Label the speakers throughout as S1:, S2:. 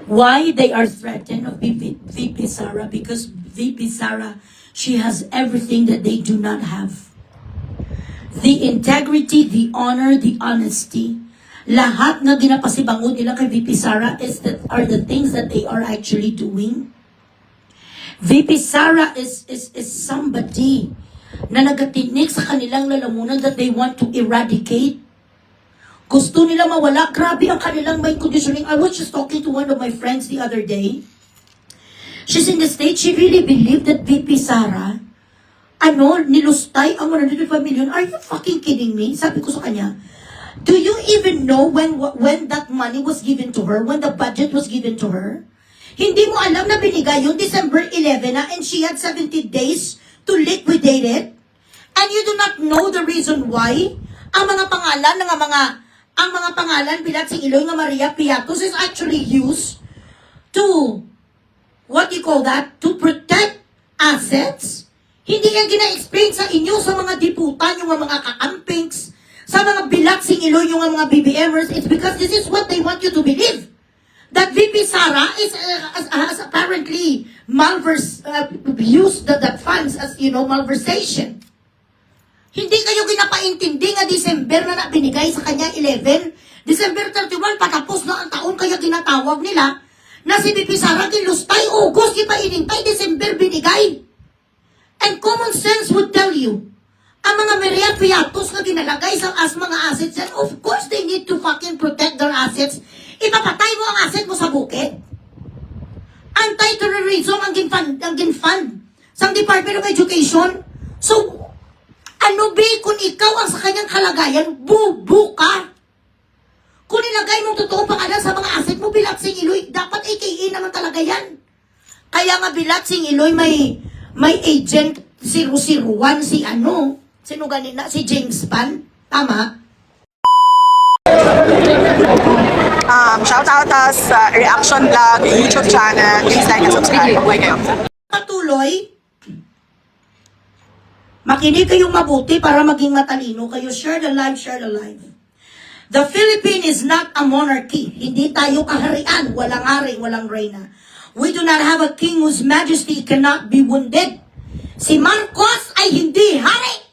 S1: Why they are threatened of VP Sara? Because VP Sara, she has everything that they do not have. The integrity, the honor, the honesty. Lahat na ginapasibangod nila kay VP Sara are the things that they are actually doing. VP Sara is somebody na nagatinik sa kanilang lalamunan that they want to eradicate. Gusto nila mawala. Grabe ang kanilang mind conditioning. I was just talking to one of my friends the other day. She's in the States. She really believed that VP Sara, nilustay ang 105 million. Are you fucking kidding me? Sabi ko sa kanya, do you even know when that money was given to her? When the budget was given to her? Hindi mo alam na binigay yung December 11 na and she had 70 days to liquidate it? And you do not know the reason why? Ang mga pangalan Pilat Sing Iloy nga Maria Piatos is actually used to, what you call that? To protect assets. Hindi yan gina-explain sa inyo sa mga diputan, yung mga kakampings, sa mga Pilat Sing Iloy, yung mga BBMers. It's because this is what they want you to believe. That VP Sara has apparently used the funds as, malversation. Hindi kayo ginapaintindi nga December na binigay sa kanya 11. December 31, patapos na ang taon kaya ginatawag nila na si VP Sara kinlustay, August, di pa inintay, December binigay. And common sense would tell you, ang mga Maria Piatos na ginalagay as mga assets yan, of course they need to fucking protect their assets. Ipapatay mo ang asset mo sa bukid. Anti-terrorism ang ginfund sa Department of Education. So, kung ikaw ang sa kanyang kalagayan, bubu ka. Kung nilagay mong totoong pangalan sa mga asset mo, Pilat Sing Iloy, dapat AKA naman talaga yan. Kaya nga Pilat Sing Iloy may agent 001, sino ganina? Si James Pan. Tama?
S2: Shout out sa Reaction Vlog, YouTube channel. Please like and subscribe. Mabuhay kayo.
S1: Patuloy, makinig kayong mabuti para maging matalino kayo. Share the live, share the live. The Philippines is not a monarchy. Hindi tayo kaharian. Walang hari, walang reyna. We do not have a king whose majesty cannot be wounded. Si Marcos ay hindi hari.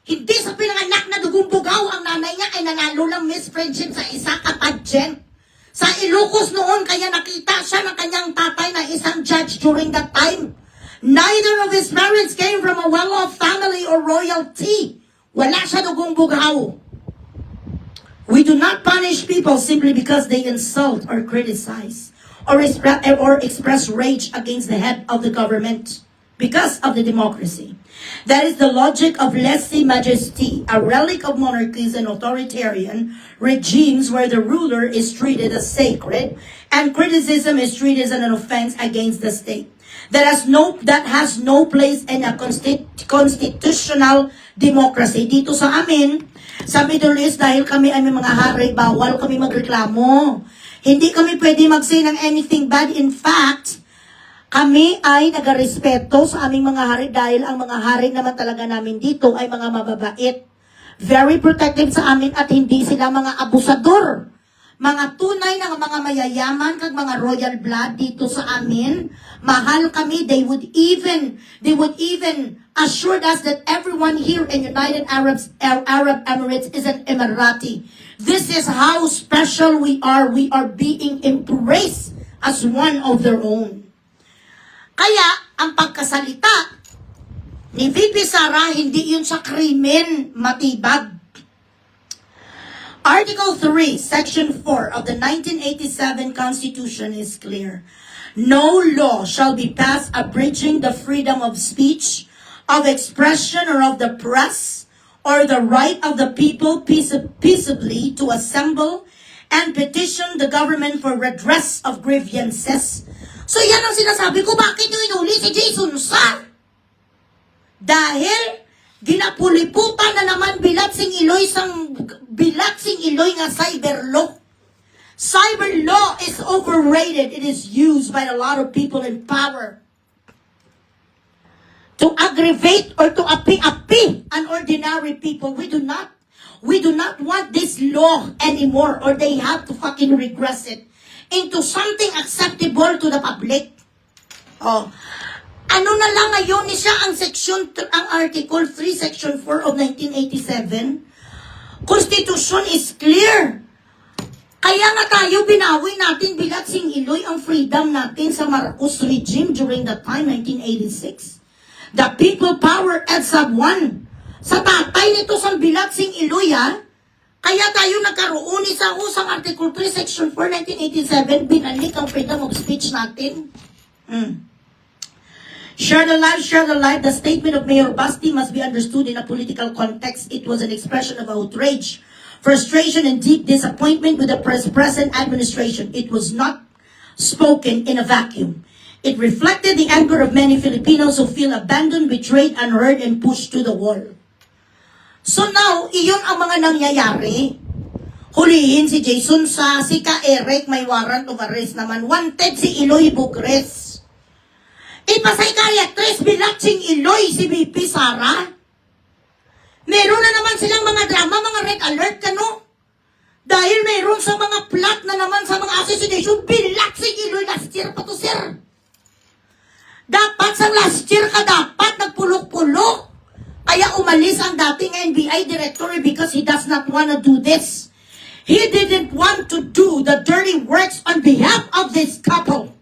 S1: Hindi sa pinanganak na dugong bugaw, ang nanay niya ay nanalo lang Miss Friendship sa isa pageant. Sa Ilocos noon, kaya nakita siya ng kanyang tatay na isang judge during that time. Neither of his parents came from a well-off family or royalty. Wala siya dugong bugaw. We do not punish people simply because they insult or criticize or express rage against the head of the government because of the democracy. That is the logic of lèse-majesté, a relic of monarchies and authoritarian regimes where the ruler is treated as sacred and criticism is treated as an offense against the state. That has no place in a constitutional democracy. Dito sa amin, sa Middle East, dahil kami ay may mga hari, bawal kami magreklamo. Hindi kami pwede mag-say ng anything bad. In fact, kami ay nagarespeto sa aming mga hari dahil ang mga hari naman talaga namin dito ay mga mababait. Very protective sa amin at hindi sila mga abusador. Mga tunay na mga mayayaman kag mga royal blood dito sa amin. Mahal kami. They would even assure us that everyone here in United Arab Emirates is an Emirati. This is how special we are. We are being embraced as one of their own. Kaya, ang pagkasalita ni VP Sara, hindi yun sa krimen matibag. Article 3, Section 4 of the 1987 Constitution is clear. No law shall be passed abridging the freedom of speech, of expression, or of the press, or the right of the people peaceably to assemble and petition the government for redress of grievances. So yan ang sinasabi ko, bakit nyo inuli si Jason Sar? Dahil ginapuliputan na naman Pilat Sing Iloy nga cyber law. Cyber law is overrated. It is used by a lot of people in power to aggravate or to api-api an ordinary people. We do not We do not want this law anymore, or they have to fucking regress it into something acceptable to the public. Oh. Ano na lang ngayon ni siya ang ang Article 3, Section 4 of 1987? Constitution is clear. Kaya nga tayo binawi natin bilat sing Iloy ang freedom natin sa Marcos regime during the time, 1986. The people power at sub 1. Sa tatay nito sa bilat sing Iloy, ha? Kaya tayo nagkaroon sa usang Article 3, Section 4, 1987, binalik ang freedom of speech natin. Share the life. The statement of Mayor Basti must be understood in a political context. It was an expression of outrage, frustration, and deep disappointment with the present administration. It was not spoken in a vacuum. It reflected the anger of many Filipinos who feel abandoned, betrayed, unheard, and pushed to the wall. So now, iyon ang mga nangyayari. Hulihin si Jason sa si Ka Eric, may warrant of arrest naman. Wanted si Iloy Bugres. Ipasay kaya tres bilatsing Iloy si BP Sara. Meron na naman silang mga drama, mga red alert, kano? Dahil meron sa mga plot na naman sa mga assassination, bilatsing Iloy last year pa to, sir. Dapat sa last year ka dapat nagpulok-pulok. Kaya umalis ang dating NBI director because he does not want to do this. He didn't want to do the dirty works on behalf of this couple.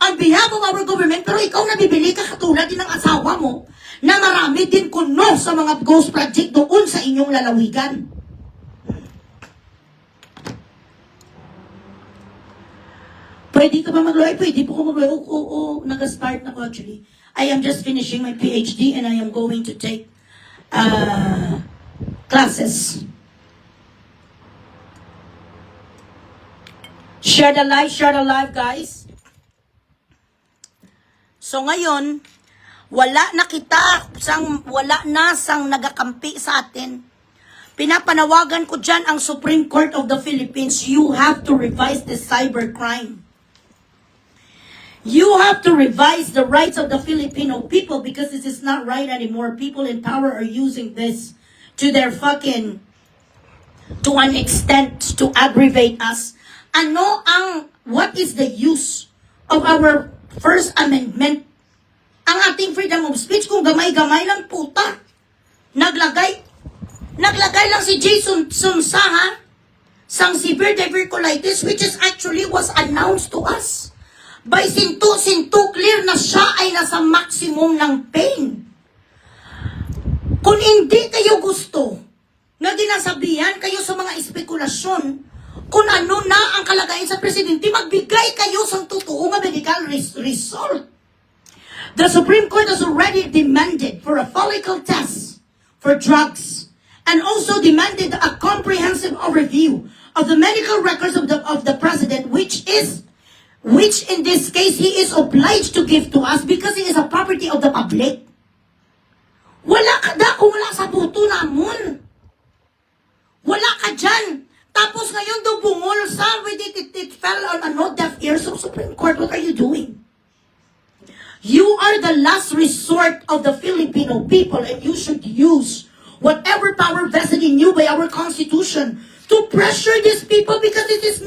S1: On behalf of our government, pero ikaw nabibili ka katulad din ng asawa mo na marami din kuno sa mga ghost project doon sa inyong lalawigan. Pwede ka ba mag-lawyer? Pwede po ko mag-lawyer. Oo, nag-start na ko actually. I am just finishing my PhD and I am going to take classes. Share the live, guys. So ngayon, wala na sang nagakampi sa atin. Pinapanawagan ko dyan ang Supreme Court of the Philippines. You have to revise the cybercrime. You have to revise the rights of the Filipino people because this is not right anymore. People in power are using this to their to an extent to aggravate us. What is the use of our First Amendment? Ang ating freedom of speech kung gamay-gamay lang puta. Naglagay lang si Jason Sumsaha sang severe diverticulitis which is actually was announced to us. By sinto clear na siya ay nasa maximum ng pain. Kung hindi kayo gusto na dinasabihan kayo sa mga espekulasyon kung ano na ang kalagayan sa presidente, magbigay kayo sa totoong medical result. The Supreme Court has already demanded for a follicle test for drugs and also demanded a comprehensive overview of the medical records of the president, which in this case he is obliged to give to us because it is a property of the public. Wala ka da kung wala sa buto namon. Wala ka dyan. Tapos ngayon daw bungol sa it fell on a no deaf ear. So Supreme Court, what are you doing? You are the last resort of the Filipino people and you should use whatever power vested in you by our Constitution to pressure these people because this is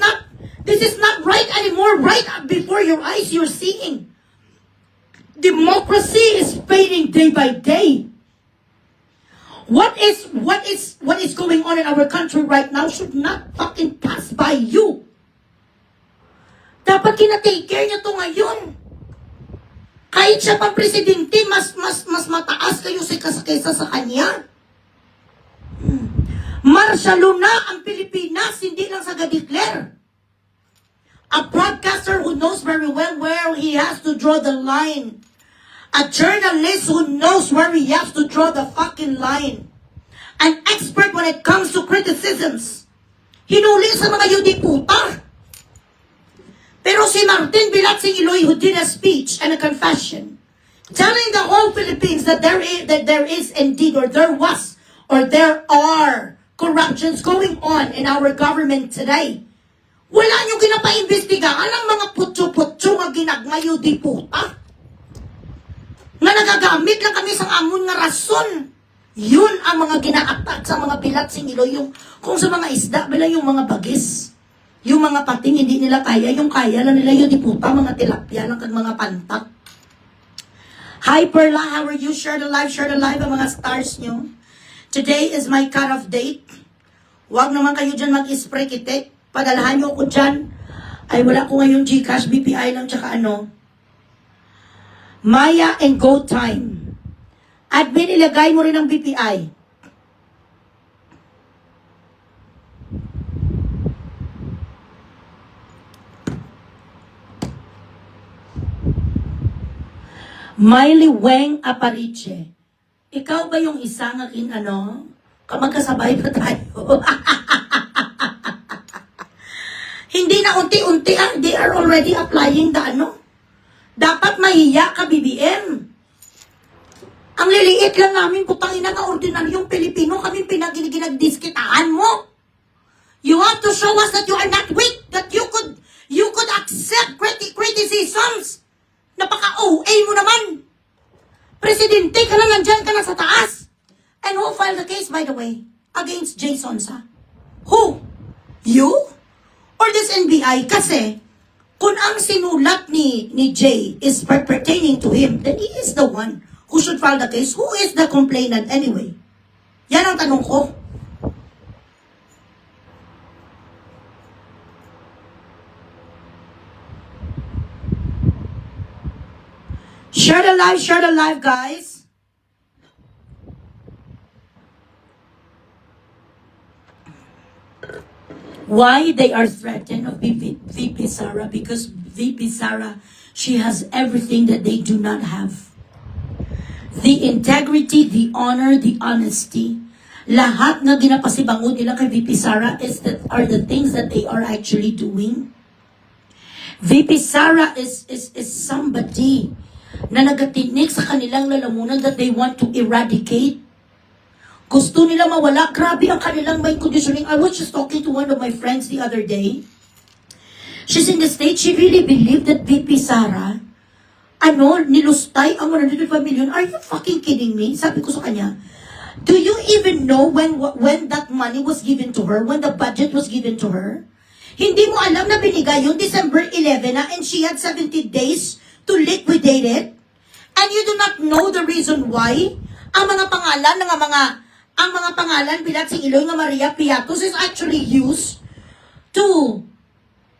S1: not right anymore. Right before your eyes, you're seeing democracy is fading day by day. What is going on in our country right now should not fucking pass by you. Dapat kinatake care niyo to ngayon. Kahit siya pang presidente, mas mataas kayo kaysa sa kanya. Martial law na ang Pilipinas, hindi lang sa declare. A broadcaster who knows very well where he has to draw the line. A journalist who knows where he has to draw the fucking line. An expert when it comes to criticisms. Hinuli sa mga yudiputa. Pero si Martin Bilatsing Iloy, who did a speech and a confession, telling the whole Philippines that there is indeed, or there was, or there are corruptions going on in our government today. Wala nyo ginapaimbestigaan ang mga putyo-putyo nga ginagmayo di puta. Nga nagagamit lang kami sa amon nga rason Yun ang mga ginaatak sa mga bilat sing Iloy, yung kung sa mga isda, bila yung mga bagis. Yung mga pating, hindi nila kaya. Yung kaya lang nila yung diputa, mga tilapia lang kag mga pantak. Hi Perla, how are you? Share the live ang mga stars nyo. Today is my cut-off date. Huwag naman kayo dyan mag-spray kitik. Padalahan nyo ako dyan. Ay wala ko ngayong Gcash, BPI lang, tsaka ano. Maya and Go Time. Admin, ilagay mo rin ang BPI. Miley Weng Apariche. Ikaw ba yung isang akin ano? Kamagkasabay pa tayo. Hindi na unti-unti they are already applying the ano. Dapat mahiya ka, BBM. Ang liliit lang namin, putang ina na ordinaryong Pilipino, kami pinag-diskitahan mo. You have to show us that you are not weak, that you could accept criticisms. Napaka-OA mo naman. Presidente ka na, nandyan ka na sa taas. And who filed the case, by the way? Against Jay Sonsa. Who? You? Or this NBI? Kasi, kung ang sinulat ni Jay is pertaining to him, then he is the one who should file the case. Who is the complainant anyway? Yan ang tanong ko. Share the live, guys. Why they are threatened of VP Sara? Because VP Sara, she has everything that they do not have. The integrity, the honor, the honesty. Lahat na ginapasibangon nila kay VP Sara are the things that they are actually doing. VP Sara is somebody na nagatinik sa kanilang lalamunan that they want to eradicate. Gusto nila mawala. Grabe ang kanilang mind conditioning. I was just talking to one of my friends the other day. She's in the States. She really believed that VP Sara, nilustay ang 105 million. Are you fucking kidding me? Sabi ko sa kanya, do you even know when that money was given to her? When the budget was given to her? Hindi mo alam na binigay yung December 11 na and she had 70 days to liquidate it? And you do not know the reason why? Ang mga pangalan bilat sing Iloy nga Maria Piatos is actually used to,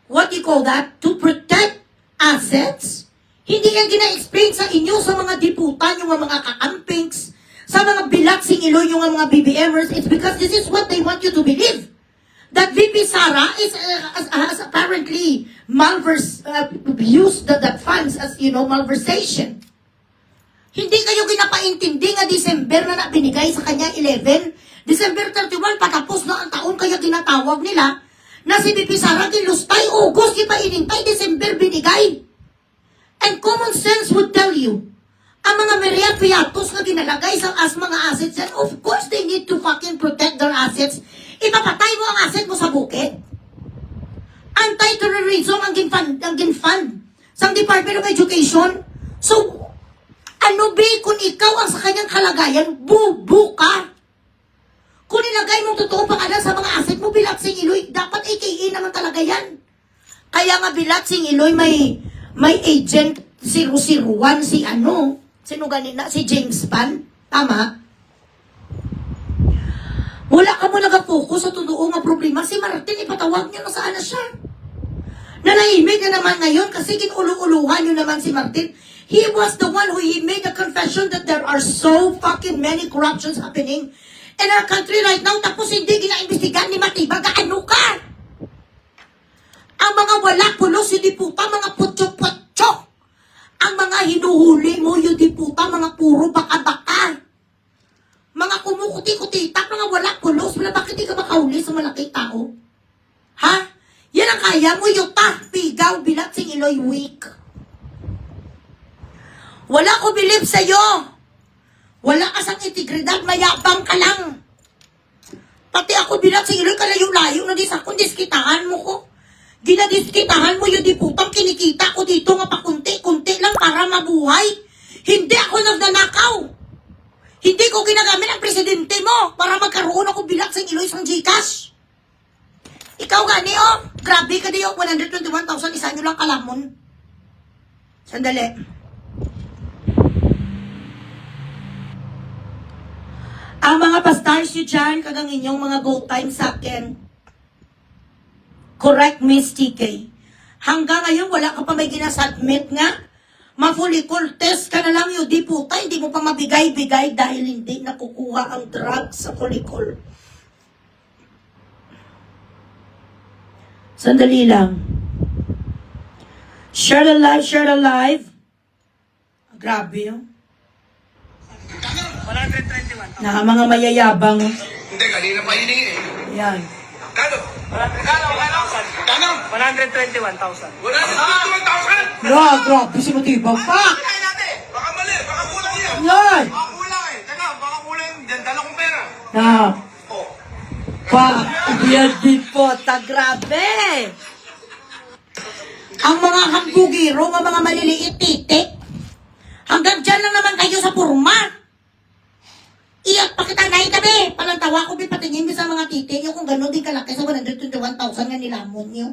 S1: what do you call that? To protect assets. Hindi yan gina-explain sa inyo sa mga diputan, yung mga kakampings, sa mga bilat sing Iloy, yung mga BBMers. It's because this is what they want you to believe. That VP Sara has apparently used that funds as, malversation. Hindi kayo ginapaintindi nga December na binigay sa kanya 11. December 31, patapos na ang taon, kaya ginatawag nila na si VP Sara kilustay, August, ipainintay, December binigay. And common sense would tell you, ang mga Maria Piatos na ginalagay as mga assets, and of course they need to fucking protect their assets. Ipapatay mo ang asset mo sa bukid. Anti-terrorism ang ginfund sa Department of Education. So, kung ikaw ang sa kanyang kalagayan, bubu ka. Kung nilagay mong totoong pangalan sa mga asset mo, Bilat Sing Iloy, dapat AKA naman talaga yan. Kaya nga Bilat Sing Iloy, may agent 001, sino ganina, si James Pan, tama? Wala ka mo nag-focus sa totoo nga problema. Si Martin, ipatawag niyo na saan na siya. Nanahimik na naman ngayon kasi kinulu-uluhan niyo naman si Martin. He was the one who made the confession that there are so fucking many corruptions happening in our country right now. Tapos hindi ginaimbestigahan ni Matibag. Ano ka? Ang mga wala pulos, hindi puta, mga putyo-putyo. Ang mga hinuhuli mo, hindi puta, mga puro baka-baka. Mga kumukuti-kutitak, mga wala pulos. Wala, bakit di ka makahuli sa malaking tao? Ha? Yan ang kaya mo, yuta, pigaw, Bilat Sing Iloy, weak. Wala ko believe sa'yo. Wala ka sang integridad, mayabang ka lang. Pati ako Bilat Sing Iloy, kalayo-layo na di sa kung diskitahan mo ko. Ginadiskitahan mo yung diputang kinikita ko dito nga pakunti-kunti lang para mabuhay. Hindi ako nagnanakaw. Hindi ko ginagamit ang presidente mo para magkaroon ako bilat sa Iloy sa Gcash. Ikaw gani, oh. Grabe ka diyo. 121,000 isa nyo lang kalamon. Sandali. Ang mga pastars nyo dyan, kagang inyong mga go time sa akin. Correct, Miss TK. Hanggang ngayon, wala ka pa may ginasubmit nga. Ma-follicle test ka na lang yun. Di puta, hindi mo pa mabigay-bigay dahil hindi nakukuha ang drug sa follicle. Sandali lang. Share the live, share the live. Grabe yun.
S3: 121.
S1: Mga mayayabang.
S4: Hindi, kanina pa hiningi eh.
S1: Yan.
S4: Kano? Kano?
S3: 121,000.
S4: 121,000!
S1: Grabe si Matibang pa.
S4: Kaya natin! Baka mali, baka kulang yan!
S1: Yan.
S4: Baka kulang eh! Teka, baka kulang yan. Dala kong pera.
S1: Na.
S4: Oh.
S1: Pa. Yan din po. Grabe. Ang mga hambugiro, ang mga maliliit titik. Hanggang dyan lang naman kayo sa purma. Iyak pa kita na itabi. Palantawa ko, patingin ko sa mga titik nyo kung gano'n din kalaki sa 121,000 nga nilamon nyo.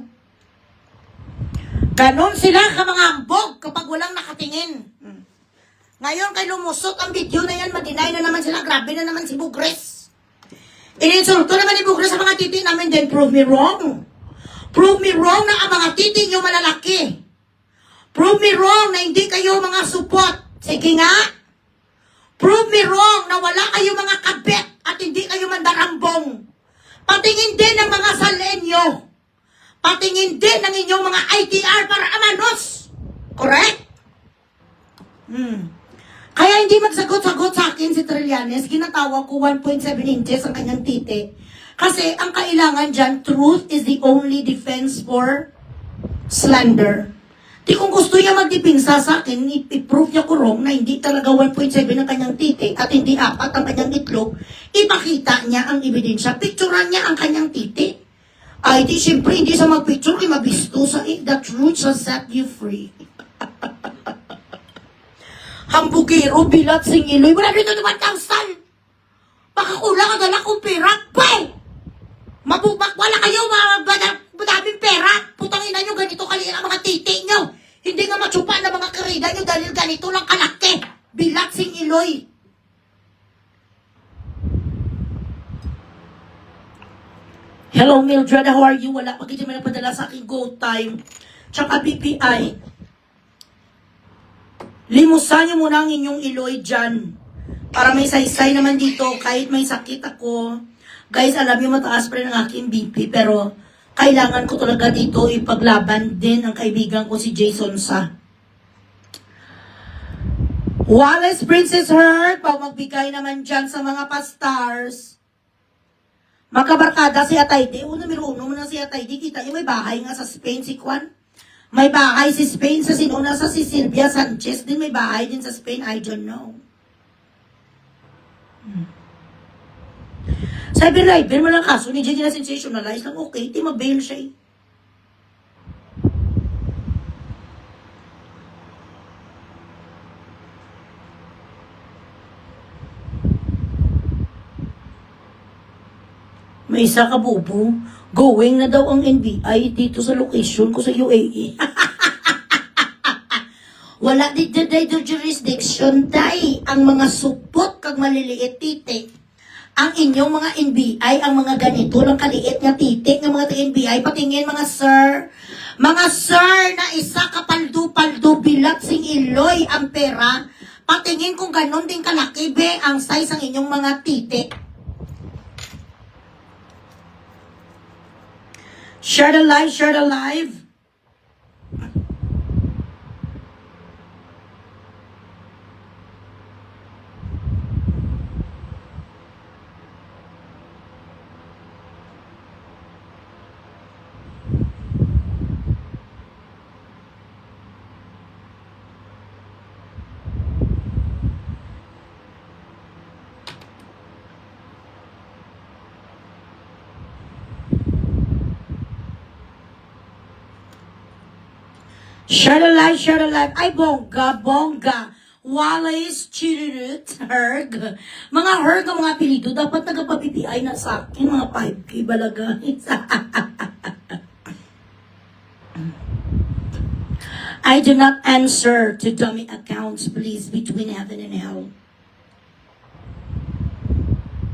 S1: Ganon sila ka mga ambog kapag walang nakatingin. Ngayon kay lumusot ang video na yan, madinay na naman sila, grabe na naman si Bugres. Ininsulto naman ni Bugres sa mga titi namin, then prove me wrong. Prove me wrong na ang mga titi nyo malalaki. Prove me wrong na hindi kayo mga support. Sige nga. Prove me wrong na wala kayo mga kabet at hindi kayo mandarambong. Patingin din ng mga salenyo. Patingin din ng inyong mga ITR para amanos. Correct? Kaya hindi magsagot-sagot sa akin si Trillanes. Ginatawa ko 1.7 inches ang kanyang titi. Kasi ang kailangan dyan, truth is the only defense for slander. Di kung gusto niya magdipinsa sa akin, i-prove niya ko wrong na hindi talaga 1.7 ang kanyang titi at hindi 4 ang kanyang itlog, ipakita niya ang ebidensya. Picturean niya ang kanyang titi. Ay, di siyempre, hindi sa mag-picture, kay mabisto sa it. The truth shall set you free. Hambugiro, bilat, singiloy, wala dito naman 1,000. Baka kulang ang dala kong pera. Bay! Mabubak, wala kayo, madaming pera. Putang ina nyo, ganito kaliit ang mga titi nyo. Hindi nga matsupa na mga karida nyo dahil ganito lang kalaki. Bilat, singiloy. Hello, Mildred. How are you? Wala pa kita may napadala sa aking Go Time. Tsaka BPI. Limusan nyo muna ang inyong iloy dyan. Para may saysay naman dito. Kahit may sakit ako. Guys, alam nyo mataas pa rin ang aking BP. Pero kailangan ko talaga dito ipaglaban din ang kaibigan ko si Jason Sa. Wallace Princess Heart. Pag magbigay naman dyan sa mga pastars. Makabarkada si Atayde. Numero 1 mo na si Atayde. Kita niyo may bahay nga sa Spain si Juan. May bahay si Spain sa sinuna sa si Silvia Sanchez. Din may bahay din sa Spain. I don't know. Cyber-liber mo lang kaso. Ni Jenny na sensationalize lang. Okay, di mag-bail siya eh. May isa ka bubo, going na daw ang NBI dito sa location ko sa UAE. Wala dito jurisdiction, day. Ang mga supot kag maliliit titik. Ang inyong mga NBI, ang mga ganito lang kaliit nga titik ng mga NBI, patingin mga sir. Mga sir na isa kapaldo-paldo bilat sing iloy ang pera. Patingin kung ganon din kalaki be ang size ang inyong mga titik. Share the live, share the live. Share the live, share the live. Ay, bongga, bongga. Wallace, Chirurut, Herg. Mga Herg ang mga apelido. Dapat nagpa-PPI na sa akin. Mga 5K balaga. I do not answer to dummy accounts, please, between heaven and hell.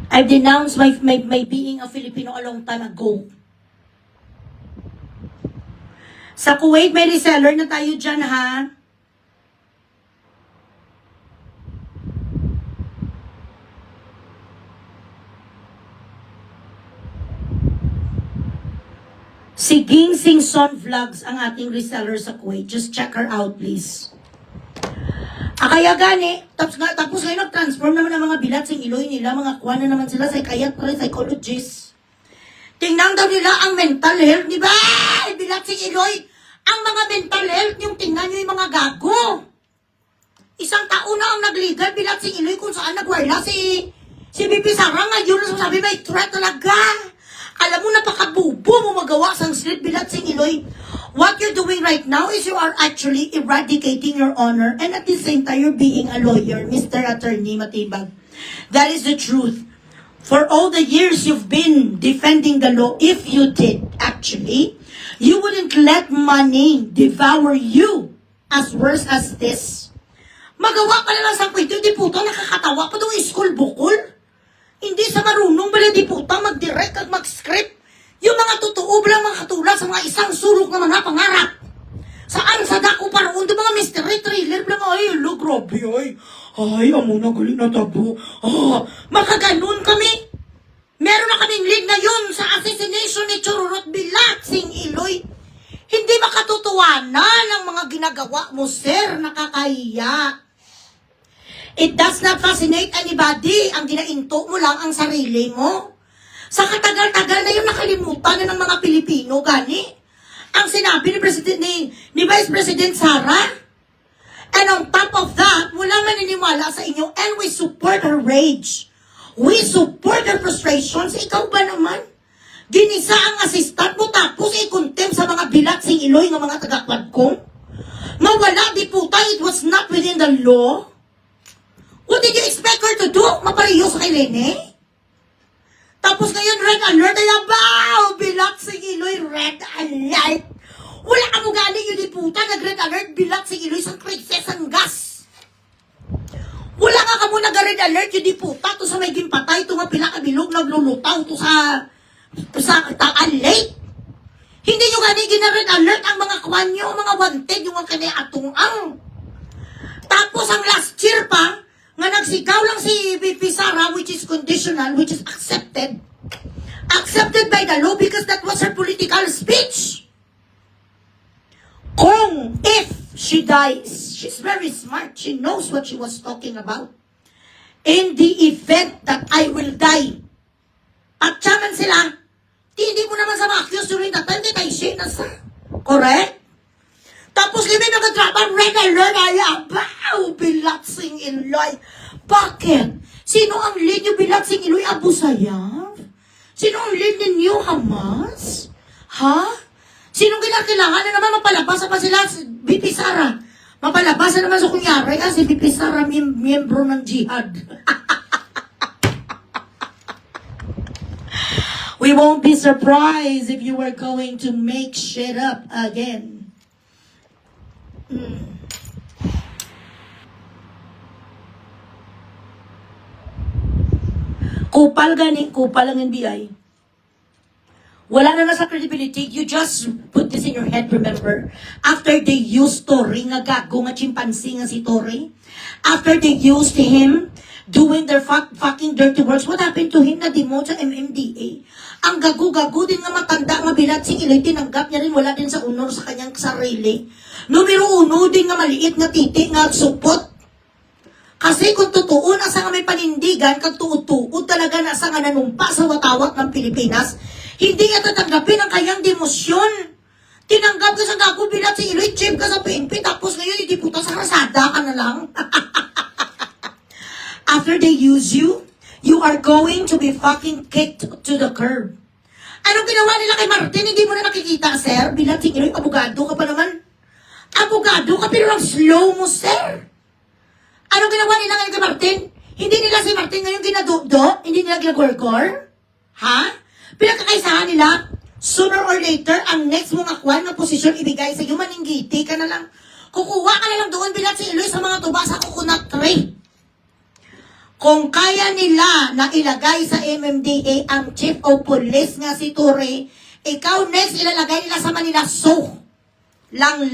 S1: I've denounced my being a Filipino a long time ago. Sa Kuwait, may reseller na tayo dyan, ha? Si Ginseng Son Vlogs ang ating reseller sa Kuwait. Just check her out, please. Kaya gani, tapos ngayon nag-transform naman ang mga bilat sing Iloy nila, mga kuha na naman sila, psychologist. Tingnan daw nila ang mental health, di ba? Bilat sing Iloy, ang mga mental health, yung tingnan nyo yung mga gago. Isang taon na ang nag-legal bilat sing Iloy kung saan nagwarla si BP Sara ngayon, sabi may threat talaga. Alam mo, napakabubo mo magawa sang street bilat sing Iloy. What you're doing right now is you are actually eradicating your honor and at the same time you're being a lawyer, Mr. Attorney Matibag. That is the truth. For all the years you've been defending the law, if you did actually, you wouldn't let money devour you as worse as this. Magawa ka na lang sa kwento, di puto, nakakatawa pa doon school bukol. Hindi sa marunong bala di puta mag-direct at mag-script. Yung mga totoo bilang mga katulad sa mga isang sulok na mga pangarap. Saan sa dako paroon do mga mystery thriller bilang ay lo grabe ay amo na galing na tabo. Makaganon kami. Meron na kaming lead ngayon sa assassination ni Chururut Bilat sing Iloy. Hindi makatotohanan ang mga ginagawa mo, sir, nakakahiya. It does not fascinate anybody. Ang ginainto mo lang ang sarili mo. Sa katagal-tagal na yung nakalimutan na ng mga Pilipino, gani. Ang sinabi ni Vice President Sara. And on top of that, walang maniniwala sa inyo and we support her rage. We support her frustrations. Ikaw ba naman? Ginisa ang assistant mo tapos i-contempt sa mga bilat sing Iloy ng mga taga-Quadcom? Mawala di puta, it was not within the law. What did you expect her to do? Mapariyo sa kay Lene? Tapos ngayon, red alert, ay abaw! Bilat sing Iloy, red alert! Wala ka mo galing yun di puta, nag-red alert, bilat sing Iloy, sang krisis, ang gas! Wala ka mo nag-red alert, yun di puta, to sa may gimpatay, to nga pinakabilog, naglulutaw, to sa taan late. Hindi nyo galing gina-red alert ang mga kwan nyo, mga wanted, yung mga kaniatong ang. Tapos ang last year pa, nga nagsigaw lang si BP Sara, which is conditional, which is accepted. Accepted by the law because that was her political speech. Kung if she dies, she's very smart. She knows what she was talking about. In the event that I will die, at siyaman sila, hindi mo naman sa ma-accuse during that time, di tayo siya na sa. Correct? Tapos kami nag-drama, red alert, ay abaw, bilat sing Iloy. Bakit? Sino ang lead nyo bilat sing Iloy? Abu Sayyaf? Sino ang lead ninyo, Hamas? Ha? Sinong kailangan na naman mapalabas pa sila si BP Sara? Mapalabas na naman sa kunyari, si BP Sara miyembro ng jihad. We won't be surprised if you were going to make shit up again. Kupal ang NBI. Wala na sa credibility. You just put this in your head, remember? After they used Tory, nga gago, nga chimpanzee nga si Tory. After they used him, doing their fucking dirty works, what happened to him na demote sa MMDA? Ang gago-gago din nga matanda, nga bilat sing Iloy, tinanggap niya rin, wala din sa honor sa kanyang sarili. Numero 1 din nga maliit nga titi, nga support. Kasi kung totoo, nasa nga may panindigan, kag tuod-tuod talaga nasa nga nanumpa sa watawat ng Pilipinas, hindi niya tatanggapin ang kanyang demosyon. Tinanggap ka sa gago bilat si Iloy, chip ka sa PNP, tapos ngayon hindi puta sa krasada ka na lang. After they use you, you are going to be fucking kicked to the curb. Anong ginawa nila kay Martin? Hindi mo na nakikita, sir? Bilat si Iloy, abogado ka pa naman. Abogado ka, pero lang slow mo, sir. Anong ginawa nila ngayon kay Martin? Hindi nila si Martin ngayon ginadugdo? Hindi nila ginagorgor? Ha? Pinagkakaisahan nila, sooner or later, ang next mong akwan ng posisyon ibigay sa iyo, maninggiti ka na lang. Kukuha ka na lang doon bilang si Eloy sa mga tuba sa coconut tree. Kung kaya nila na ilagay sa MMDA ang Chief of Police nga si Ture, ikaw next ilalagay nila sa Manila Zoo. Lang